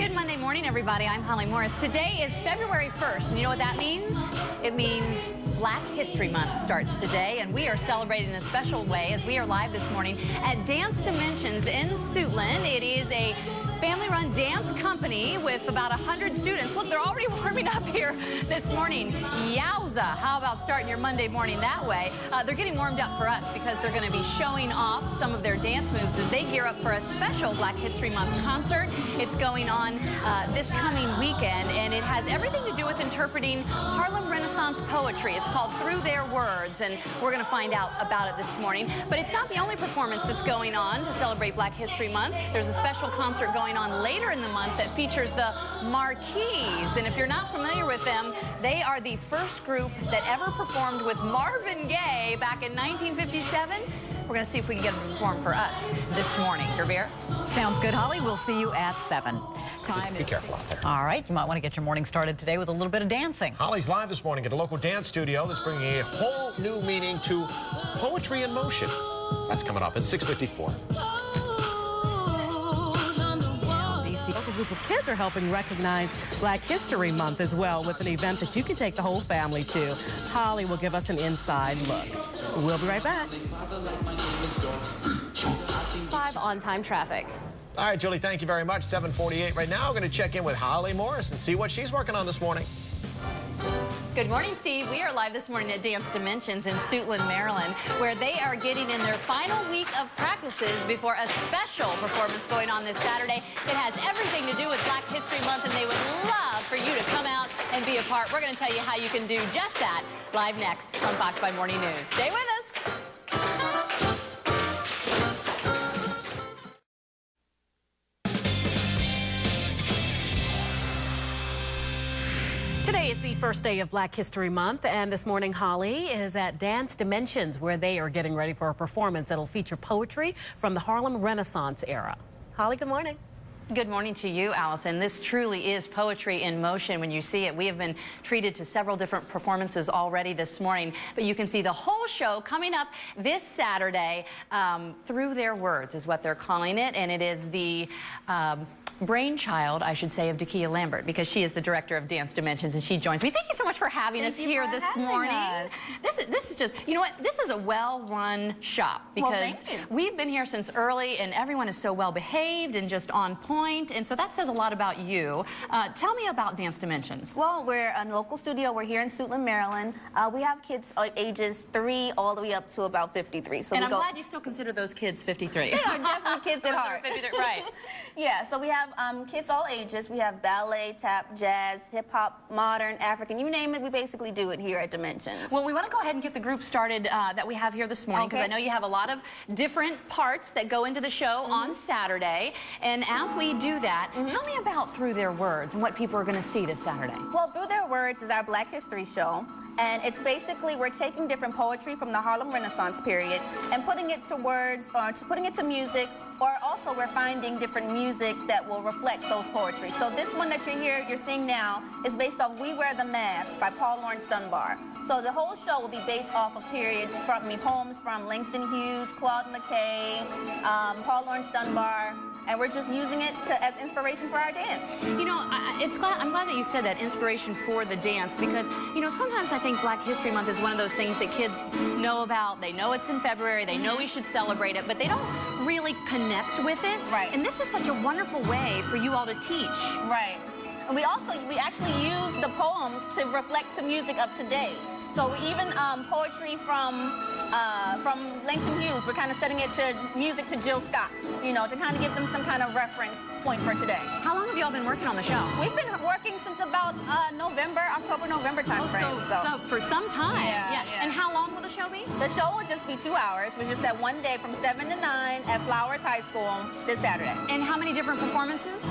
Good Monday morning, everybody. I'm Holly Morris. Today is February 1st, and you know what that means? It means Black History Month starts today, and we are celebrating in a special way as we are live this morning at Dance Dimensions in Suitland. It is a family-run dance company with about 100 students. Look, they're already warming up here this morning. Yowza! How about starting your Monday morning that way? They're getting warmed up for us because they're going to be showing off some of their dance moves as they gear up for a special Black History Month concert. It's going on this coming weekend, and it has everything to do with interpreting Harlem Renaissance poetry. It's called Through Their Words, and we're going to find out about it this morning. But it's not the only performance that's going on to celebrate Black History Month. There's a special concert going on later in the month that features the Marquis. And if you're not familiar with them, they are the first group that ever performed with Marvin Gaye back in 1957. We're going to see if we can get them to perform for us this morning. Gervier? Sounds good, Holly. We'll see you at 7. Just be careful out there. All right. You might want to get your morning started today with a little bit of dancing. Holly's live this morning at a local dance studio that's bringing a whole new meaning to poetry in motion. That's coming up at 6:54. A local group of kids are helping recognize Black History Month as well with an event that you can take the whole family to. Holly will give us an inside look. We'll be right back. 5 on-time traffic. All right, Julie, thank you very much. 7:48 right now. We're going to check in with Holly Morris and see what she's working on this morning. Good morning, Steve. We are live this morning at Dance Dimensions in Suitland, Maryland, where they are getting in their final week of practices before a special performance going on this Saturday. It has everything to do with Black History Month, and they would love for you to come out and be a part. We're going to tell you how you can do just that live next on Fox 5 Morning News. Stay with us. Today is the first day of Black History Month, and this morning Holly is at Dance Dimensions, where they are getting ready for a performance that'll feature poetry from the Harlem Renaissance era. Holly, good morning. Good morning to you, Allison. This truly is poetry in motion when you see it. We have been treated to several different performances already this morning, but you can see the whole show coming up this Saturday. Through Their Words is what they're calling it, and it is the brainchild, I should say, of Dakia Lambert, because she is the director of Dance Dimensions, and she joins me. Thank you so much for having us here this morning. This is just, you know what, this is a well-run shop, because we've been here since early, and everyone is so well-behaved and just on point, and so that says a lot about you. Tell me about Dance Dimensions. Well, we're a local studio. We're here in Suitland, Maryland. We have kids ages 3 all the way up to about 53. So and I'm glad you still consider those kids 53. They are definitely kids at heart. 53, right. Yeah, so we have kids all ages. We have ballet, tap, jazz, hip-hop, modern, African, you name it, we basically do it here at Dimensions. Well, we want to go ahead and get the group started that we have here this morning, because I know you have a lot of different parts that go into the show on Saturday. And as we do that, tell me about Through Their Words and what people are going to see this Saturday. Well, Through Their Words is our Black History show, and it's basically we're taking different poetry from the Harlem Renaissance period and putting it to words or putting it to music, or also we're finding different music that will reflect those poetry. So this one that you're seeing now is based off We Wear the Mask by Paul Laurence Dunbar. So the whole show will be based off of periods from poems from Langston Hughes, Claude McKay, Paul Laurence Dunbar, and we're just using it as inspiration for our dance. You know, I'm glad that you said that, inspiration for the dance, because, you know, sometimes I think Black History Month is one of those things that kids know about. They know it's in February, they know we should celebrate it, but they don't really connect with it. Right. And this is such a wonderful way for you all to teach. Right. And we actually use the poems to reflect to music of today. So we even poetry from Langston Hughes, we're kind of setting it to music to Jill Scott, you know, to kind of give them some kind of reference point for today. How long have you all been working on the show? We've been working since about October-November time frame. So for some time. Yeah. And how long will the show be? The show will just be 2 hours. It's just that one day from 7 to 9 at Flowers High School this Saturday. And how many different performances?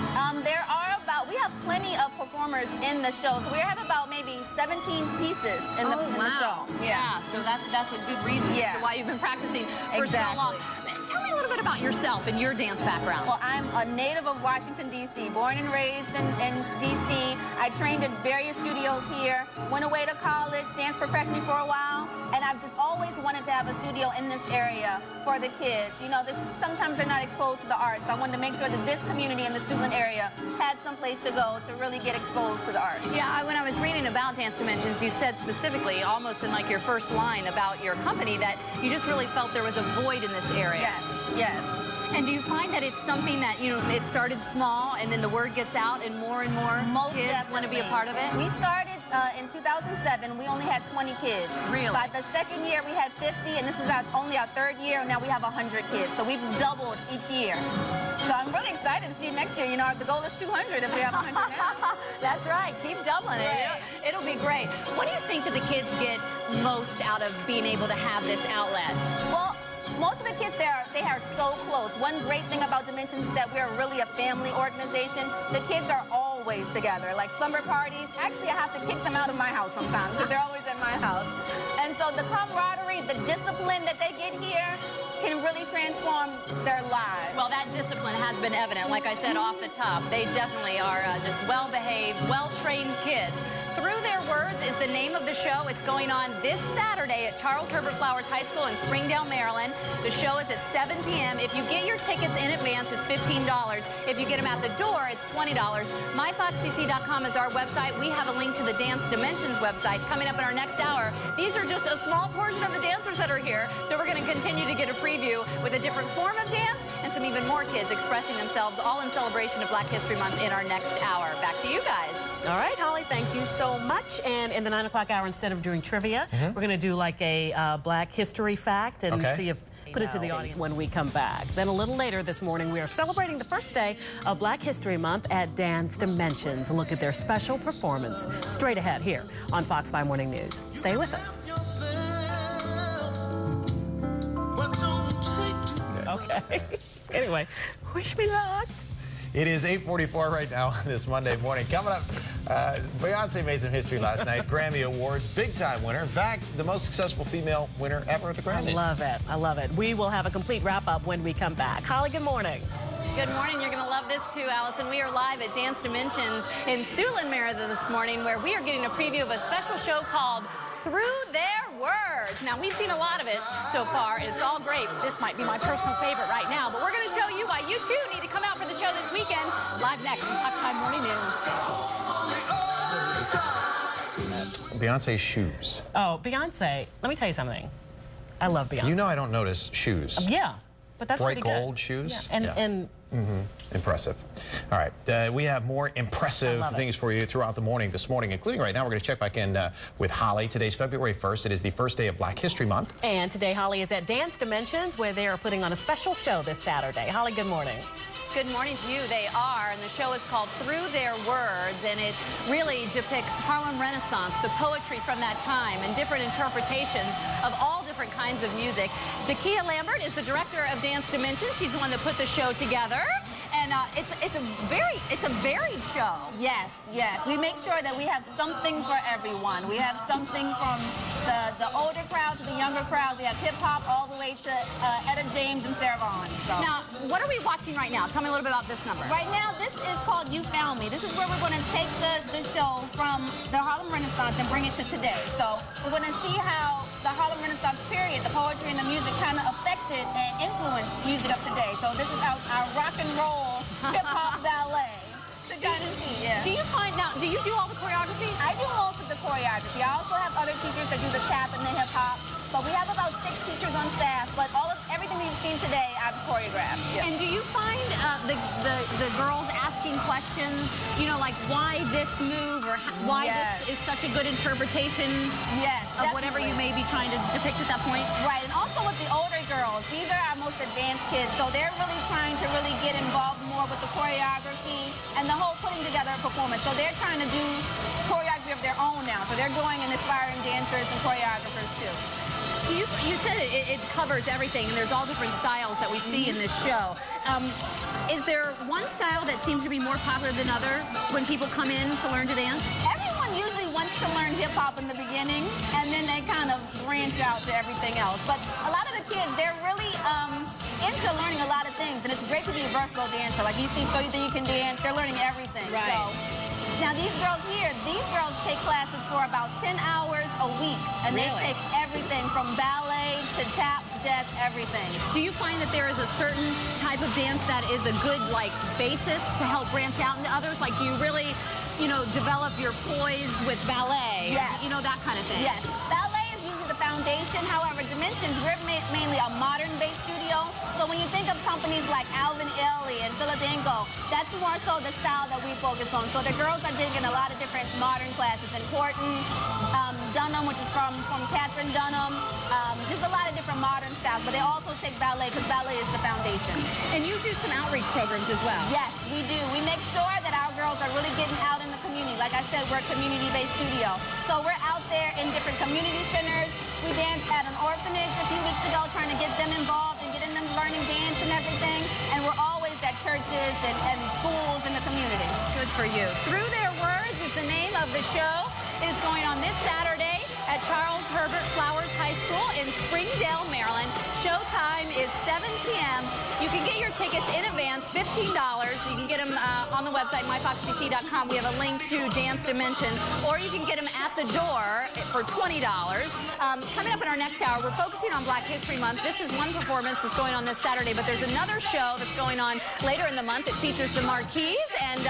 We have plenty of performers in the show. So we have about maybe 17 pieces in the show. Yeah, so that's a good reason as to why you've been practicing for so long. Tell me a little bit about yourself and your dance background. Well, I'm a native of Washington, D.C., born and raised in D.C. I trained in various studios here, went away to college, danced professionally for a while, and I've just always wanted to have a studio in this area for the kids. You know, sometimes they're not exposed to the arts. So I wanted to make sure that this community in the Suitland area had some place to go to really get exposed to the arts. Yeah, when I was reading about Dance Dimensions, you said specifically, almost in like your first line about your company, that you just really felt there was a void in this area. Yes, yes. And do you find that it's something that, you know, it started small and then the word gets out and more kids want to be a part of it? We started in 2007. We only had 20 kids. Really? By the second year, we had 50, and this is only our third year, and now we have 100 kids. So we've doubled each year. So I'm really excited to see next year. You know, the goal is 200 if we have 100 now. That's right. Keep doubling it. Right. It'll be great. What do you think that the kids get most out of being able to have this outlet? Well, most of the kids there, they are so close. One great thing about Dimensions is that we're really a family organization. The kids are always together, like slumber parties. Actually, I have to kick them out of my house sometimes because they're always at my house. And so the camaraderie, the discipline that they get here can really transform their lives. Well, that discipline has been evident. Like I said off the top, they definitely are just well-behaved, well-trained kids. Through Their Words is the name of the show. It's going on this Saturday at Charles Herbert Flowers High School in Springdale, Maryland. The show is at 7 p.m. If you get your tickets in advance, it's $15. If you get them at the door, it's $20. MyFoxDC.com is our website. We have a link to the Dance Dimensions website coming up in our next hour. These are just a small portion of the dancers that are here, so we're going to continue to get a preview with a different form of dance and some even more kids expressing themselves, all in celebration of Black History Month in our next hour. Back to you guys. All right, Holly, thank you so much. And in the 9 o'clock hour, instead of doing trivia, we're going to do like a Black history fact and see if put it to the audience when we come back. Then a little later this morning, we are celebrating the first day of Black History Month at Dance Dimensions. A look at their special performance straight ahead here on Fox 5 Morning News. Stay with us. Okay. Anyway, wish me luck. It is 8:44 right now this Monday morning. Coming up, Beyonce made some history last night. Grammy Awards, big-time winner. In fact, the most successful female winner ever at the Grammys. I love it. I love it. We will have a complete wrap-up when we come back. Holly, good morning. Good morning. You're going to love this too, Allison. We are live at Dance Dimensions in Suitland, Maryland this morning, where we are getting a preview of a special show called Through Their Words. Now, we've seen a lot of it so far. It's all great. This might be my personal favorite right now, but we're going to show you why you too need to come out for the show this weekend. Live next on Fox 5 Morning News. Beyonce's shoes. Oh, Beyonce. Let me tell you something. I love Beyonce. You know I don't notice shoes. Yeah, but that's bright pretty good. gold shoes. Yeah. And Impressive. All right, we have more impressive things for you throughout the morning this morning, including right now. We're going to check back in with Holly. Today's February 1st. It is the first day of Black History Month. And today, Holly is at Dance Dimensions, where they are putting on a special show this Saturday. Holly, good morning. Good morning to you. They are, and the show is called Through Their Words, and it really depicts Harlem Renaissance, the poetry from that time, and different interpretations of all different kinds of music. Dakia Lambert is the director of Dance Dimensions. She's the one that put the show together. And it's a varied show. Yes, yes. We make sure that we have something for everyone. We have something from the older crowd to the younger crowd. We have hip-hop all the way to Etta James and Sarah Vaughan. So. Now, what are we watching right now? Tell me a little bit about this number. Right now, this is called You Found Me. This is where we're going to take the show from the Harlem Renaissance and bring it to today. So we're going to see how the Harlem Renaissance period, the poetry and the music kind of affected and influenced music of today. So this is our rock and roll hip-hop ballet. To kind of see, yeah. Do you find now, do you do all the choreography? I do most of the choreography. I also have other teachers that do the tap and the hip-hop. But we have about 6 teachers on staff, but everything we've seen today, I've choreographed. Yeah. And do you find the girls asking questions, you know, like why this move or why this is such a good interpretation of whatever you may be trying to depict at that point? Right, and also with the older girls, these are our most advanced kids, so they're really trying to really get involved more with the choreography and the whole putting together a performance. So they're trying to do choreography of their own now, so they're going and inspiring dancers and choreographers too. You said it covers everything, and there's all different styles that we see in this show. Is there one style that seems to be more popular than other when people come in to learn to dance? Everyone usually wants to learn hip-hop in the beginning, and then they kind of branch out to everything else. But a lot of the kids, they're really into learning a lot and it's great to be a versatile dancer. Like you see, so you think you can dance, they're learning everything. Right. So, now these girls here, take classes for about 10 hours a week, and really? they take everything from ballet to tap, jazz, everything. Do you find that there is a certain type of dance that is a good, like, basis to help branch out into others? Like, do you really, you know, develop your poise with ballet? Yes. You know, that kind of thing? Yes. Ballet is usually the foundation. However, Dimensions, we're mainly a modern-based studio. So when you think of companies like Alvin Ailey and Philadelphia, that's more so the style that we focus on. So the girls are digging a lot of different modern classes. And Horton, Dunham, which is from Catherine Dunham. Just a lot of different modern styles. But they also take ballet because ballet is the foundation. And you do some outreach programs as well? Yes, we do. We make sure that our girls are really getting out in the community. Like I said, we're a community-based studio. So we're out there in different community centers. We danced at an orphanage a few weeks ago trying to get them involved and getting them learning dance and everything. And we're always at churches and schools in the community. Good for you. Through Their Words is the name of the show. It is going on this Saturday at Charles Herbert Flowers High School in Springdale, Maryland. Showtime is 7 p.m. You can get your tickets in advance, $15. You can get them on the website, myfoxdc.com. We have a link to Dance Dimensions, or you can get them at the door for $20. Coming up in our next hour, we're focusing on Black History Month. This is one performance that's going on this Saturday, but there's another show that's going on later in the month. It features the Marquis, and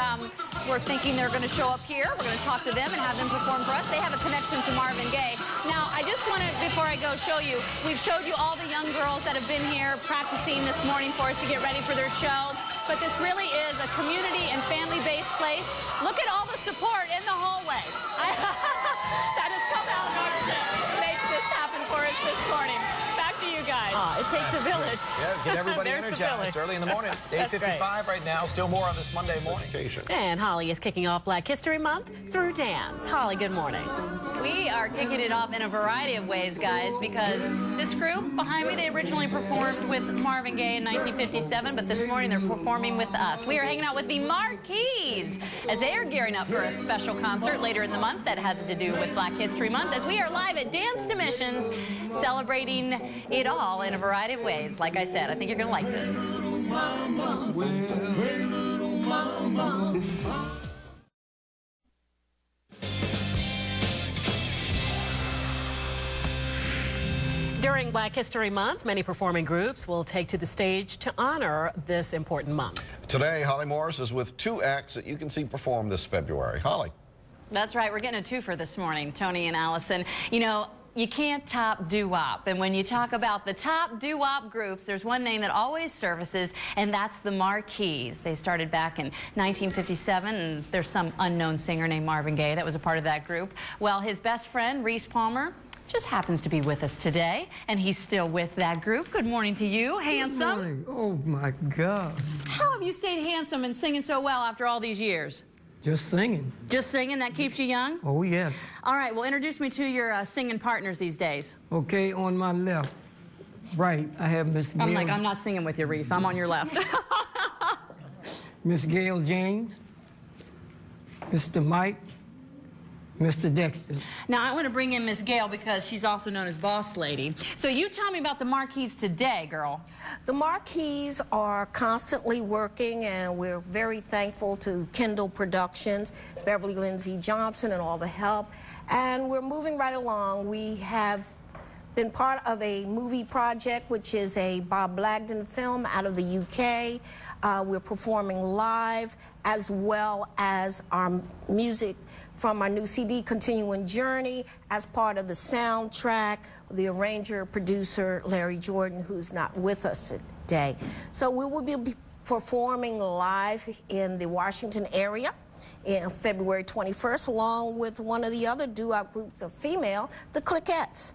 we're thinking they're going to show up here. We're going to talk to them and have them perform for us. They have a connection to Marvin Gaye. Now, I just want to, before I go, show you, we've showed you all the young girls that have been here practicing this morning for us to get ready for their show. But this really is a community and family-based place. Look at all the support in the hallway. That has come out in order to make this happen for us this morning. Back to you guys. It takes a village. Yeah, get everybody There's energized early in the morning. 8:55 right now. Still more on this Monday morning. And Holly is kicking off Black History Month through dance. Holly, good morning. We are kicking it off in a variety of ways, guys, because this group behind me, they originally performed with Marvin Gaye in 1957, but this morning they're performing with us. We are hanging out with the Marquis as they are gearing up for a special concert later in the month that has to do with Black History Month, as we are live at Dance Dimensions, celebrating it all in a variety of ways. Like I said, I think you're going to like this. During Black History Month, many performing groups will take to the stage to honor this important month. Today, Holly Morris is with two acts that you can see perform this February. Holly. That's right. We're getting a twofer this morning, Tony and Allison. You know, you can't top doo-wop. And when you talk about the top doo-wop groups, there's one name that always surfaces, and that's the Marquis. They started back in 1957, and there's some unknown singer named Marvin Gaye that was a part of that group. Well, his best friend, Reese Palmer, just happens to be with us today, and he's still with that group. Good morning to you, handsome. Good morning. Oh, my God. How have you stayed handsome and singing so well after all these years? Just singing. Just singing? That keeps you young? Oh, yes. All right, well, introduce me to your singing partners these days. Okay, on my left, right, I have Miss Gail. I'm not singing with you, Reese. I'm on your left. Miss Gail James, Mr. Mike, Mr. Dexter. Now, I want to bring in Miss Gail because she's also known as Boss Lady. So you tell me about the Marquis today, girl. The Marquis are constantly working, and we're very thankful to Kendall Productions, Beverly Lindsay Johnson, and all the help. And we're moving right along. We have been part of a movie project, which is a Bob Blagden film out of the UK. We're performing live, as well as our music from our new CD, Continuing Journey, as part of the soundtrack, the arranger, producer, Larry Jordan, who's not with us today. So we will be performing live in the Washington area in February 21st, along with one of the other doo-wop groups of female, the Cliquettes.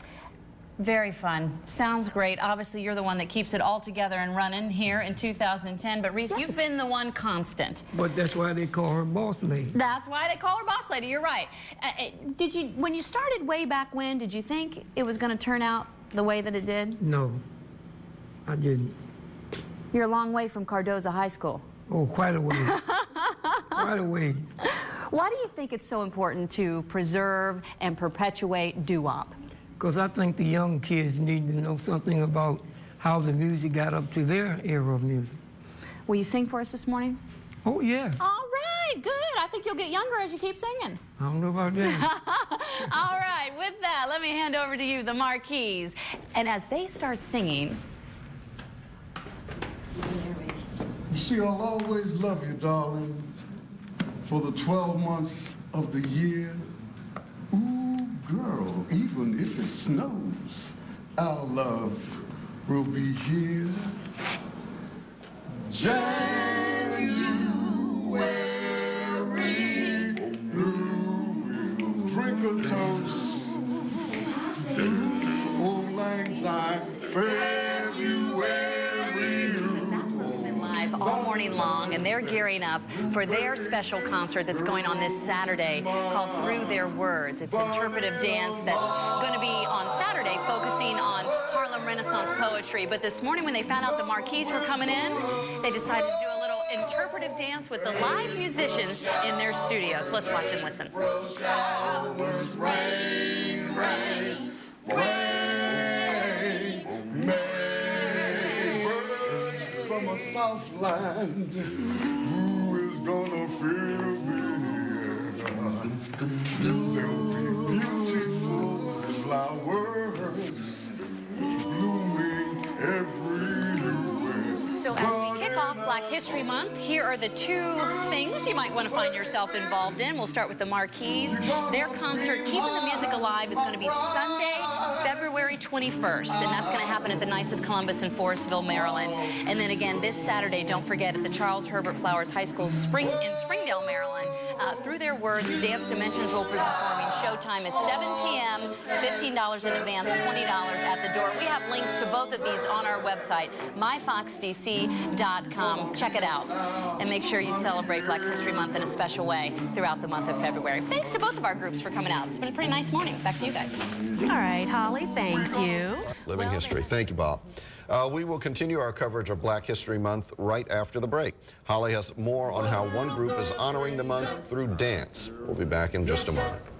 Very fun. Sounds great. Obviously, you're the one that keeps it all together and running here in 2010. But, Reese, you've been the one constant. But that's why they call her Boss Lady. That's why they call her Boss Lady. You're right. When you started way back when, did you think it was going to turn out the way that it did? No, I didn't. You're a long way from Cardozo High School. Oh, quite a ways. Quite a ways. Why do you think it's so important to preserve and perpetuate doo-wop? Because I think the young kids need to know something about how the music got up to their era of music. Will you sing for us this morning? Oh, yeah. All right, good. I think you'll get younger as you keep singing. I don't know about that. All right, with that, let me hand over to you the marquees. And as they start singing... You see, I'll always love you, darling, for the 12 months of the year. Ooh, girl, even if it snows, our love will be here. January, we'll drink a toast. Old lang syne, February. All morning long, and they're gearing up for their special concert that's going on this Saturday called Through Their Words. It's interpretive dance that's going to be on Saturday, focusing on Harlem Renaissance poetry. But this morning, when they found out the marquees were coming in, they decided to do a little interpretive dance with the live musicians in their studios. Let's watch and listen. Rain, rain, rain, rain. From a Southland, who is gonna fill the air? There'll be beautiful flowers blooming everywhere. So as we kick off Black History Month, here are the two things you might want to find yourself involved in. We'll start with the marquees. Their concert, Keeping the Music Alive, is going to be Sunday, February 21st, and that's going to happen at the Knights of Columbus in Forestville, Maryland. And then again this Saturday, don't forget, at the Charles Herbert Flowers High School in Springdale, Maryland. Through Their Words, Dance Dimensions will be performing. Showtime is 7 p.m., $15 in advance, $20 at the door. We have links to both of these on our website, myfoxdc.com. Check it out. And make sure you celebrate Black History Month in a special way throughout the month of February. Thanks to both of our groups for coming out. It's been a pretty nice morning. Back to you guys. All right, Holly, thank you. Living history. Thank you, Bob. We will continue our coverage of Black History Month right after the break. Holly has more on how one group is honoring the month through dance. We'll be back in just a moment.